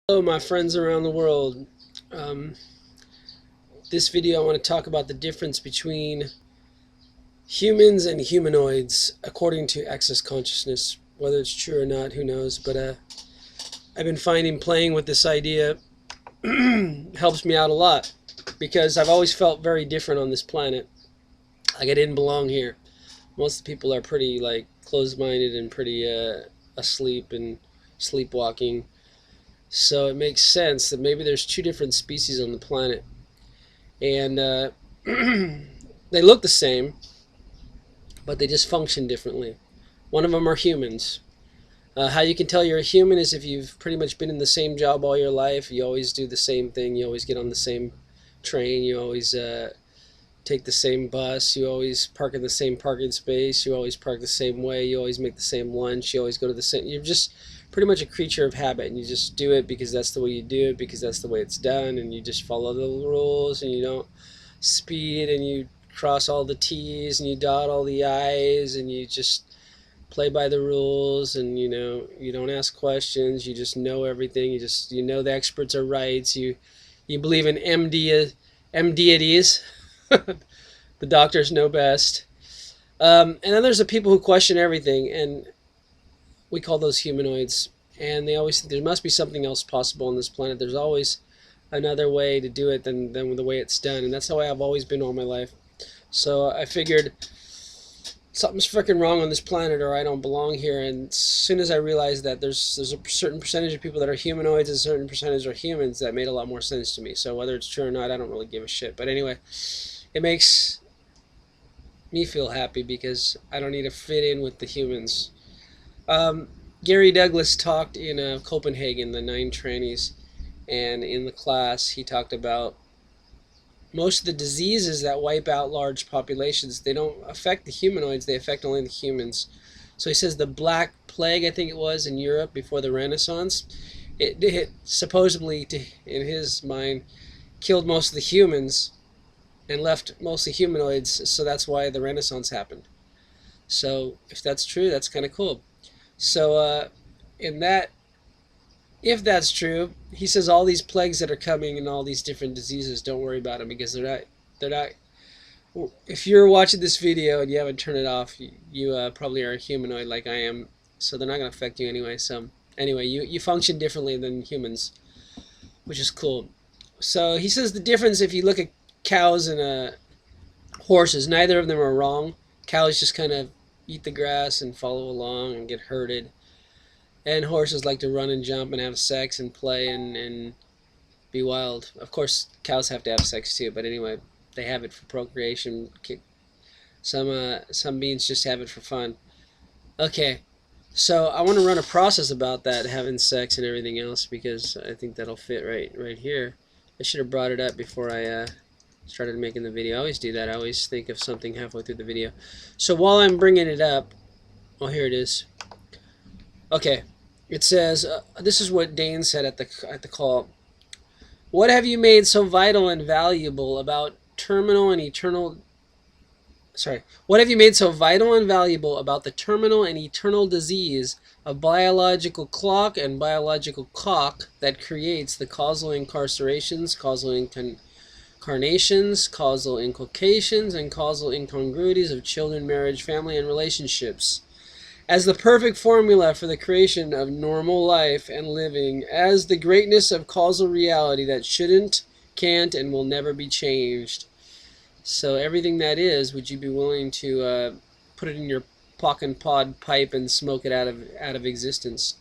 Hello, my friends around the world. Um, this video I want to talk about the difference between humans and humanoids according to access consciousness. Whether it's true or not, who knows, but I've been finding playing with this idea helps me out a lot because I've always felt very different on this planet. Like I didn't belong here. Most of the people are pretty closed-minded and pretty asleep and sleepwalking. So it makes sense that maybe there's two different species on the planet. And they look the same, but they just function differently. One of them are humans. How you can tell you're a human is if you've pretty much been in the same job all your life. You always do the same thing. You always get on the same train. You always take the same bus. You always park in the same parking space. You always park the same way. You always make the same lunch. You always go to the same... You're just pretty much a creature of habit, and you just do it because that's the way you do it, because that's the way it's done, and you just follow the rules, and you don't speed, and you cross all the T's, and you dot all the I's, and you just play by the rules, and you don't ask questions. You just know everything. You know the experts are right. You believe in MDities. The doctors know best. And then there's the people who question everything, and we call those humanoids. And they always think there must be something else possible on this planet. There's always another way to do it than the way it's done. And that's the way I've always been all my life. So I figured something's freaking wrong on this planet, or I don't belong here. And as soon as I realized that there's a certain percentage of people that are humanoids and a certain percentage are humans, that made a lot more sense to me. So whether it's true or not, I don't really give a shit. But anyway, it makes me feel happy because I don't need to fit in with the humans. Gary Douglas talked in Copenhagen, the 9 trannies, and in the class he talked about most of the diseases that wipe out large populations. They don't affect the humanoids, they affect only the humans. So he says the Black Plague, I think it was, in Europe before the Renaissance, it supposedly, in his mind, killed most of the humans and left mostly humanoids, so that's why the Renaissance happened. So if that's true, that's kind of cool. So if that's true, he says all these plagues that are coming and all these different diseases, don't worry about them because they're not. If you're watching this video and you haven't turned it off, you probably are a humanoid like I am, so they're not going to affect you anyway. So anyway, you function differently than humans, which is cool. So he says the difference, if you look at cows and horses, neither of them are wrong. Cows just kind of eat the grass and follow along and get herded. And horses like to run and jump and have sex and play and be wild. Of course, cows have to have sex too, but anyway, they have it for procreation. Some beings just have it for fun. Okay, so I want to run a process about that, having sex and everything else, because I think that'll fit right here. I should have brought it up before I started making the video. I always do that. I always think of something halfway through the video. So while I'm bringing it up, oh, here it is. Okay, it says, this is what Dane said at the call. What have you made so vital and valuable about terminal and eternal... Sorry. What have you made so vital and valuable about the terminal and eternal disease of biological clock and biological cock that creates the causal incarcerations, causal incarnations, causal inculcations, and causal incongruities of children, marriage, family, and relationships, as the perfect formula for the creation of normal life and living, as the greatness of causal reality that shouldn't, can't, and will never be changed. So everything that is, would you be willing to put it in your pocket pod pipe and smoke it out of existence?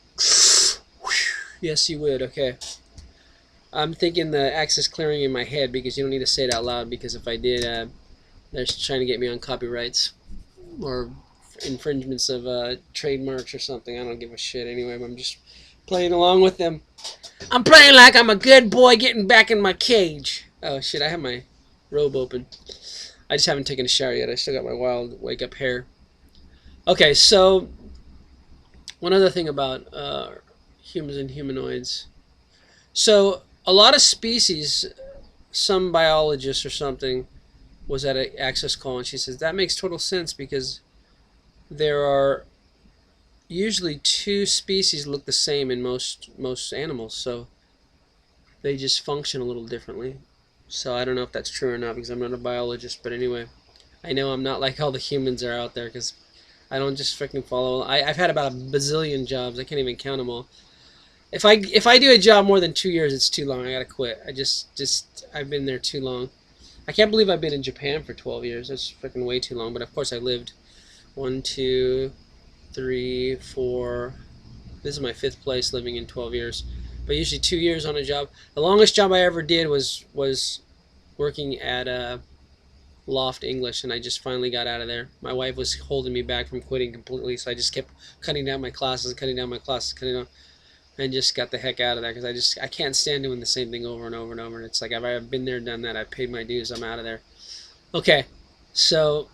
Yes, you would. Okay. I'm thinking the access clearing in my head, because you don't need to say it out loud, because if I did, they're trying to get me on copyrights or infringements of trademarks or something. I don't give a shit anyway. I'm just playing along with them. I'm playing like I'm a good boy getting back in my cage. Oh shit, I have my robe open. I just haven't taken a shower yet. I still got my wild wake up hair. Okay, so one other thing about humans and humanoids. So a lot of species, some biologist or something was at an access call, and she says that makes total sense because there are usually 2 species look the same in most animals. So They just function a little differently. So I don't know if that's true or not because I'm not a biologist, but anyway, I know I'm not like all the humans are out there because I don't just freaking follow. I've had about a bazillion jobs. I can't even count them all. If I do a job more than 2 years, it's too long. I gotta quit. I've been there too long. I can't believe I've been in Japan for 12 years. That's freaking way too long. But of course I lived 1, 2, 3, 4. This is my 5th place living in 12 years. But usually 2 years on a job. The longest job I ever did was working at Loft English, and I just finally got out of there. My wife was holding me back from quitting completely, so I just kept cutting down my classes, and just got the heck out of there because I can't stand doing the same thing over and over and over. It's like I've been there, done that. I've paid my dues. I'm out of there. Okay, so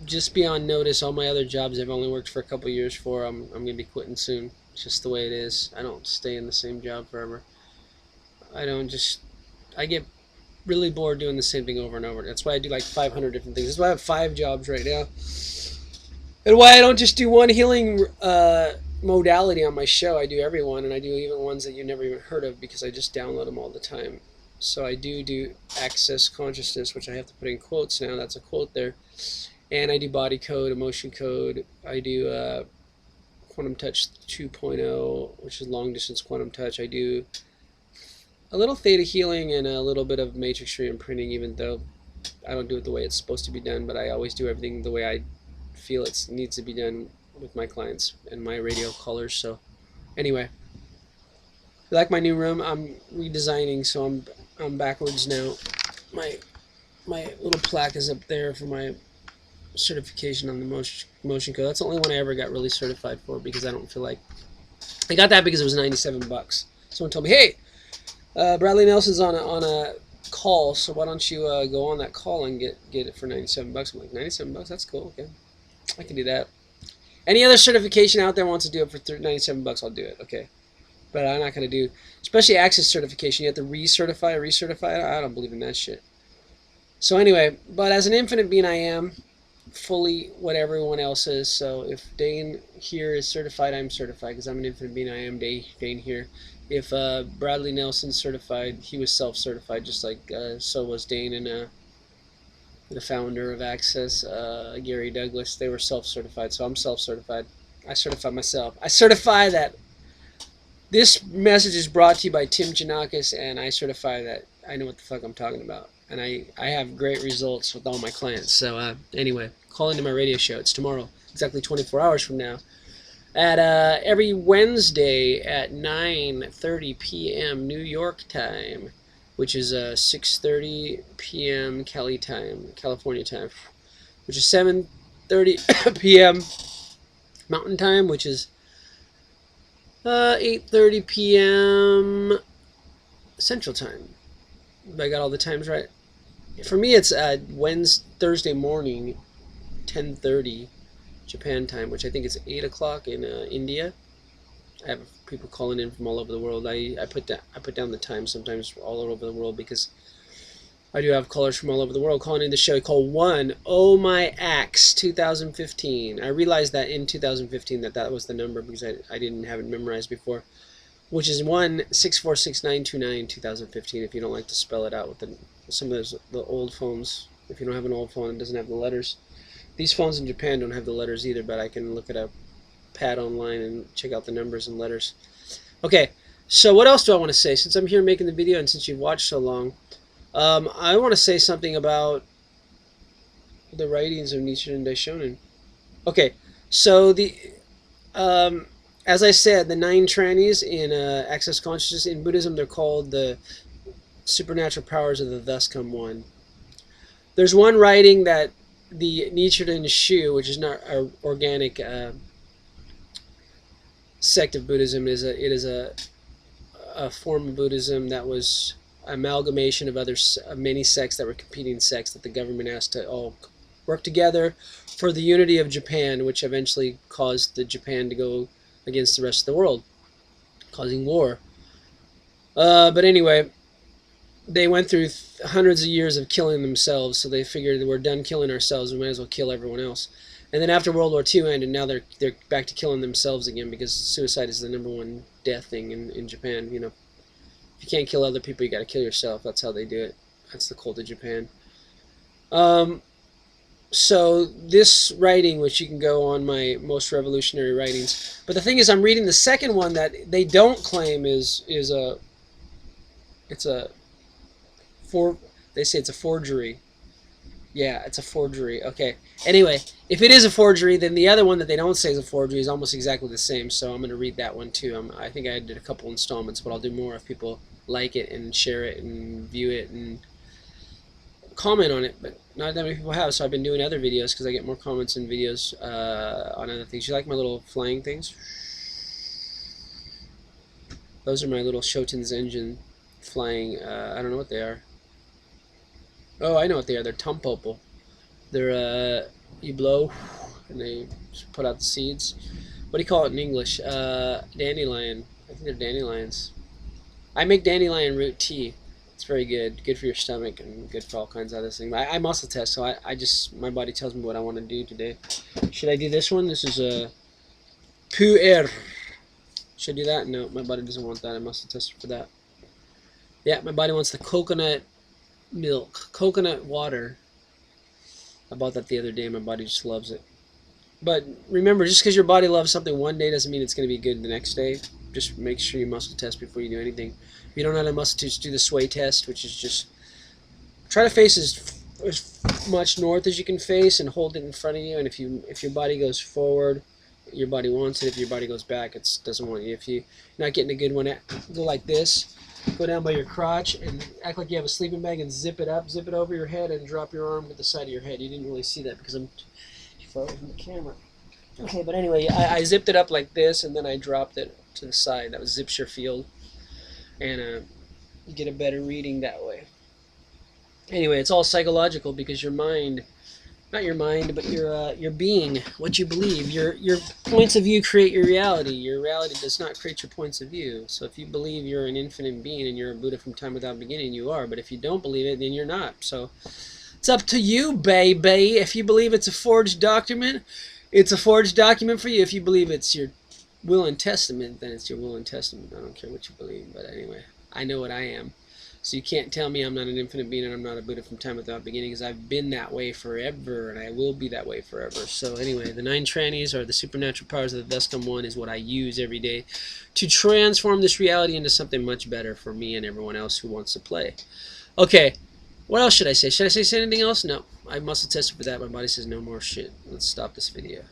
just be on notice. All my other jobs I've only worked for a couple years for. I'm gonna be quitting soon. It's just the way it is. I don't stay in the same job forever. I get really bored doing the same thing over and over. That's why I do like 500 different things. That's why I have 5 jobs right now. And why I don't just do one healing modality on my show. I do every one, and I do even ones that you never even heard of because I just download them all the time. So I do access consciousness, which I have to put in quotes now. That's a quote there. And I do body code, emotion code. I do quantum touch 2.0, which is long distance quantum touch. I do a little theta healing and a little bit of matrix re-imprinting, even though I don't do it the way it's supposed to be done, but I always do everything the way I feel it needs to be done with my clients and my radio callers. So anyway, you like my new room? I'm redesigning, so I'm backwards now. My little plaque is up there for my certification on the motion code. That's the only one I ever got really certified for because I don't feel like I got that because it was $97. Someone told me, hey, Bradley Nelson's on a call, so why don't you go on that call and get it for $97? I'm like, $97? That's cool. Okay, I can do that. Any other certification out there wants to do it for $97? I'll do it. Okay, but I'm not going to do, especially access certification. You have to recertify. I don't believe in that shit. So anyway, but as an infinite being, I am fully what everyone else is. So if Dane here is certified, I'm certified because I'm an infinite being. I am Dane here. If Bradley Nelson's certified, he was self-certified, just like so was Dane and the founder of Access, Gary Douglas. They were self-certified, so I'm self-certified. I certify myself. I certify that this message is brought to you by Tim Janakis, and I certify that I know what the fuck I'm talking about. And I have great results with all my clients. So anyway, call into my radio show. It's tomorrow, exactly 24 hours from now. At every Wednesday at 9:30 p.m. New York time, which is 6:30 p.m. California time, which is 7:30 p.m. Mountain time, which is 8:30 p.m. Central time. I got all the times right. For me, it's Thursday morning, 10:30. Japan time, which I think is 8 o'clock in India. I have people calling in from all over the world. I put down the time sometimes all over the world because I do have callers from all over the world calling in the show. Call 1 Oh My Axe 2015. I realized that in 2015 that was the number because I didn't have it memorized before, which is 1-646-929-2015. If you don't like to spell it out with some of the old phones, if you don't have an old phone, it doesn't have the letters. These phones in Japan don't have the letters either, but I can look at a pad online and check out the numbers and letters. Okay, so what else do I want to say? Since I'm here making the video and since you've watched so long, I want to say something about the writings of Nichiren Daishonin. Okay, so as I said, the 9 trannies in Access Consciousness, in Buddhism, they're called the supernatural powers of the Thus Come One. There's one writing that the Nichiren Shu, which is not an organic sect of Buddhism, it is a form of Buddhism that was amalgamation of many sects that were competing sects that the government asked to all work together for the unity of Japan, which eventually caused Japan to go against the rest of the world, causing war. But anyway, they went through hundreds of years of killing themselves, so they figured that we're done killing ourselves, we might as well kill everyone else. And then after World War II ended, now they're back to killing themselves again because suicide is the #1 death thing in Japan, you know. If you can't kill other people, you got to kill yourself. That's how they do it. That's the cult of Japan. So this writing, which you can go on my most revolutionary writings, but the thing is, I'm reading the second one that they don't claim is a, it's a they say it's a forgery. Yeah, it's a forgery. Okay. Anyway, if it is a forgery, then the other one that they don't say is a forgery is almost exactly the same. So I'm going to read that one too. I think I did a couple installments, but I'll do more if people like it and share it and view it and comment on it. But not that many people have, so I've been doing other videos because I get more comments and videos on other things. You like my little flying things? Those are my little Shoten's engine flying. I don't know what they are. Oh, I know what they are. They're Tumpopo. They're, you blow, and they put out the seeds. What do you call it in English? Dandelion. I think they're dandelions. I make dandelion root tea. It's very good. Good for your stomach and good for all kinds of other things. I muscle test, so I just, my body tells me what I want to do today. Should I do this one? This is a puer. Should I do that? No, my body doesn't want that. I muscle tested for that. Yeah, my body wants the coconut milk, coconut water. I bought that the other day. My body just loves it. But remember, just because your body loves something one day doesn't mean it's going to be good the next day. Just make sure you muscle test before you do anything. If you don't know how to muscle test, do the sway test, which is just try to face as much north as you can face and hold it in front of you. And if your body goes forward, your body wants it. If your body goes back, it doesn't want you. If you're not getting a good one, go like this. Go down by your crotch and act like you have a sleeping bag and zip it up, zip it over your head, and drop your arm to the side of your head. You didn't really see that because I'm too far away from the camera. Okay, but anyway, I zipped it up like this, and then I dropped it to the side. That zips your field, and you get a better reading that way. Anyway, it's all psychological because your mind, not your mind, but your being, what you believe, your points of view create your reality. Your reality does not create your points of view. So if you believe you're an infinite being and you're a Buddha from time without beginning, you are. But if you don't believe it, then you're not. So it's up to you, baby. If you believe it's a forged document, it's a forged document for you. If you believe it's your will and testament, then it's your will and testament. I don't care what you believe. But anyway, I know what I am. So you can't tell me I'm not an infinite being and I'm not a Buddha from time without beginning, because I've been that way forever and I will be that way forever. So anyway, the 9 trannies, or the supernatural powers of the Thus Come One, is what I use every day to transform this reality into something much better for me and everyone else who wants to play. Okay, what else should I say? Should I say anything else? No. I muscle tested for that. My body says no more shit. Let's stop this video.